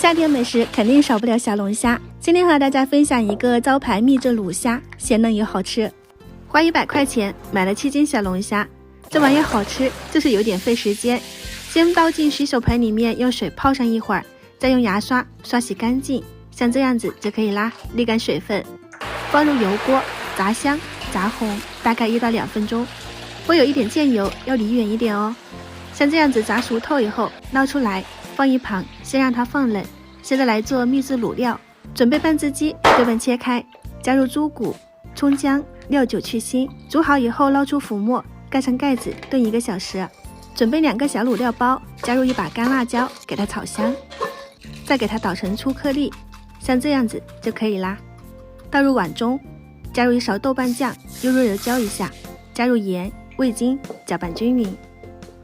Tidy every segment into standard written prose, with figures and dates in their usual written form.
夏天美食肯定少不了小龙虾，今天和大家分享一个招牌秘制卤虾，鲜嫩又好吃。花100块钱买了7斤小龙虾，这玩意好吃，就是有点费时间。先倒进洗手盆里面，用水泡上一会儿，再用牙刷刷洗干净，像这样子就可以啦，沥干水分。放入油锅，炸香炸红，大概1到2分钟，会有一点溅油，要离远一点哦。像这样子炸熟透以后，捞出来放一旁，先让它放冷。现在来做秘制卤料，准备半只鸡，对半切开，加入猪骨、葱姜、料酒去腥，煮好以后捞出浮沫，盖上盖子炖1个小时。准备2个小卤料包，加入1把干辣椒，给它炒香，再给它捣成粗颗粒，像这样子就可以啦。倒入碗中，加入1勺豆瓣酱，用热油浇一下，加入盐、味精，搅拌均匀，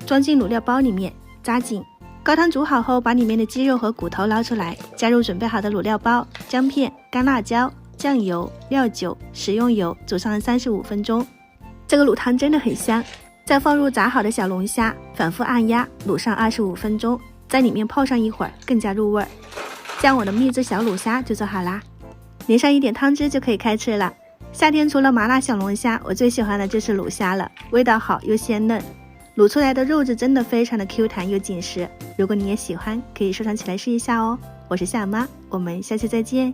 装进卤料包里面，扎紧。高汤煮好后，把里面的鸡肉和骨头捞出来，加入准备好的卤料包、姜片、干辣椒、酱油、料酒、食用油，煮上35分钟。这个卤汤真的很香。再放入炸好的小龙虾，反复按压卤上25分钟，在里面泡上一会儿，更加入味儿。这样我的秘制小卤虾就做好啦，淋上一点汤汁就可以开吃了。夏天除了麻辣小龙虾，我最喜欢的就是卤虾了，味道好又鲜嫩，卤出来的肉质真的非常的 Q 弹又紧实。如果你也喜欢，可以收藏起来试一下哦。我是夏妈，我们下期再见。